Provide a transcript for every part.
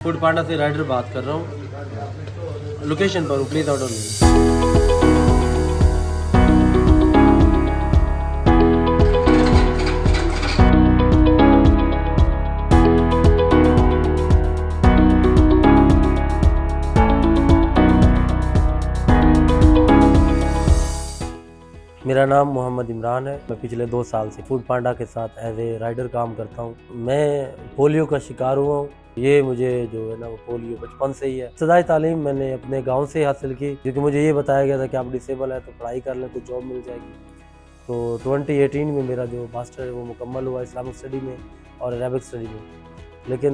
Food पांडा से rider बात कर रहा हूँ। लोकेशन पर हूँ, प्लीज़ ऑर्डर लीजिए। मेरा नाम मोहम्मद इमरान है। मैं पिछले 2 साल से फूड पांडा के साथ एज ए राइडर काम करता हूँ। मैं पोलियो का शिकार हुआ हूँ। ये मुझे जो है ना वो पोलियो बचपन से ही है। इब्तदाई तालीम मैंने अपने गांव से हासिल की, क्योंकि मुझे ये बताया गया था कि आप डिसेबल है तो पढ़ाई कर लें तो जॉब मिल जाएगी। तो 2018 में मेरा जो मास्टर है वो मुकम्मल हुआ इस्लामिक स्टडी में और अरेबिक स्टडी में। लेकिन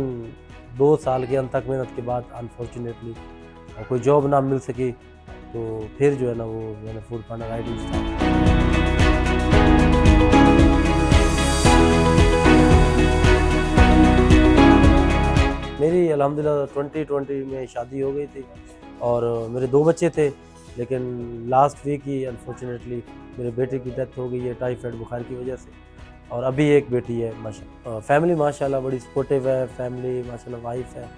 2 साल के अनथक मेहनत के बाद अनफॉर्चुनेटली कोई जॉब ना मिल सकी, तो फिर जो है ना वो मैंने फूड पांडा राइडिंग स्टार्ट की। मेरी अल्हम्दुलिल्लाह 2020 में शादी हो गई थी और मेरे 2 बच्चे थे, लेकिन लास्ट वीक ही अनफॉर्चुनेटली मेरे बेटे की डेथ हो गई है टाइफाइड बुखार की वजह से। और अभी एक बेटी है माशाल्लाह। फैमिली माशाल्लाह बड़ी सपोर्टिव है। फैमिली माशाल्लाह वाइफ है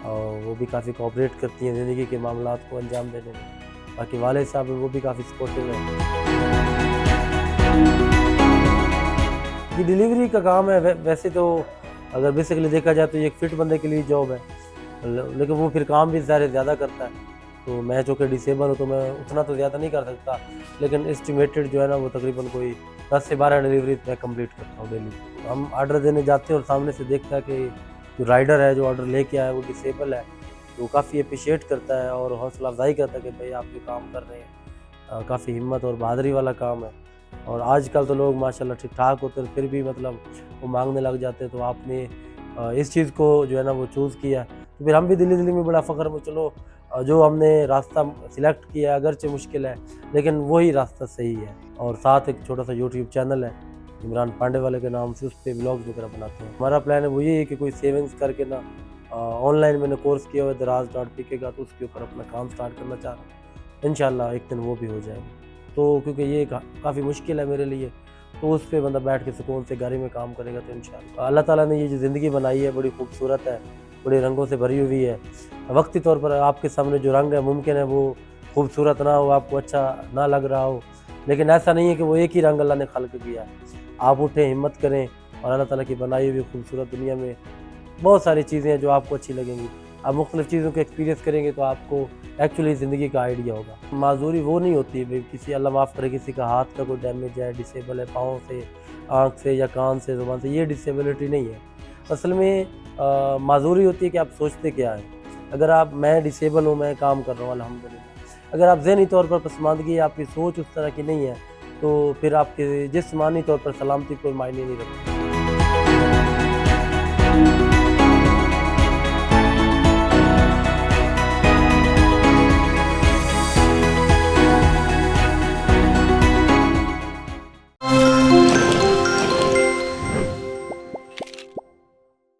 और वो भी काफ़ी कोऑपरेट करती हैं ज़िंदगी के मामलात को अंजाम देने में। बाकी वालिद साहब हैं, वो भी काफ़ी सपोर्टिव है। ये डिलीवरी का काम है। वैसे तो अगर बेसिकली देखा जाए तो ये एक फिट बंदे के लिए जॉब है, लेकिन वो फिर काम भी ज़्यादा करता है। तो मैं जो कि डिसेबल हूँ तो मैं उतना तो ज़्यादा नहीं कर सकता, लेकिन एस्टिमेटेड जो है ना वो तकरीबन कोई 10 से 12 डिलीवरी मैं कंप्लीट करता हूँ डेली। हम ऑर्डर देने जाते हैं और सामने से देखता है कि जो राइडर है जो ऑर्डर लेके आया वो डिसेबल है, तो काफ़ी अप्रिशिएट करता है और हौसला अफजाई करता है कि भाई आप जो काम कर रहे हैं काफ़ी हिम्मत और बहादुरी वाला काम है। और आजकल तो लोग माशाल्लाह ठीक ठाक होते हैं, फिर भी मतलब वो मांगने लग जाते हैं। तो आपने इस चीज़ को जो है ना वो चूज़ किया, तो फिर हम भी दिल्ली में बड़ा फ़ख्र में, चलो जो हमने रास्ता सिलेक्ट किया अगरचे मुश्किल है लेकिन वही रास्ता सही है। और साथ एक छोटा सा यूट्यूब चैनल है इमरान पांडे वाले के नाम से, उस पर व्लॉग्स वगैरह बनाते हैं। हमारा प्लान है वो ये है कि कोई सेविंग्स करके ना ऑनलाइन मैंने कोर्स किया हुआ दराज.pk का, तो उसके ऊपर अपना काम स्टार्ट करना चाह रहा हूँ। इंशाल्लाह एक दिन वो भी हो जाएगा। तो क्योंकि ये काफ़ी मुश्किल है मेरे लिए, तो उस पर बंदा बैठ के सुकून से गाड़ी में काम करेगा तो इंशाल्लाह अल्लाह ताला ने ये जो ज़िंदगी बनाई है बड़ी खूबसूरत है, बड़े रंगों से भरी हुई है। वक्ती तौर पर आपके सामने जो रंग है मुमकिन है वो खूबसूरत ना हो, आपको अच्छा ना लग रहा हो, लेकिन ऐसा नहीं है कि वो एक ही रंग अल्लाह ने खल्क किया है। आप उठें, हिम्मत करें और अल्लाह ताला की बनाई हुई खूबसूरत दुनिया में बहुत सारी चीज़ें हैं जो आपको अच्छी लगेंगी। आप मुख्तलिफ़ चीज़ों को एक्सपीरियंस करेंगे तो आपको एक्चुअली ज़िंदगी का आइडिया होगा। माजूरी वो नहीं होती भाई किसी अल्लाह माफ़ करे किसी का हाथ का कोई डैमेज है, डिसेबल है, पाँव से, आँख से या कान से, ज़ुबान से, ये डिसेबिलिटी नहीं है। असल में माजूरी होती है कि आप सोचते क्या हैं। अगर मैं डिसेबल हूँ, मैं काम कर रहा हूँ अल्हम्दुलिल्लाह, अगर आप ज़हनी तौर पर पसमानदगी, आपकी सोच उस तरह की नहीं है, तो फिर आपके जिस्मानी तौर पर सलामती कोई मायने नहीं रखती।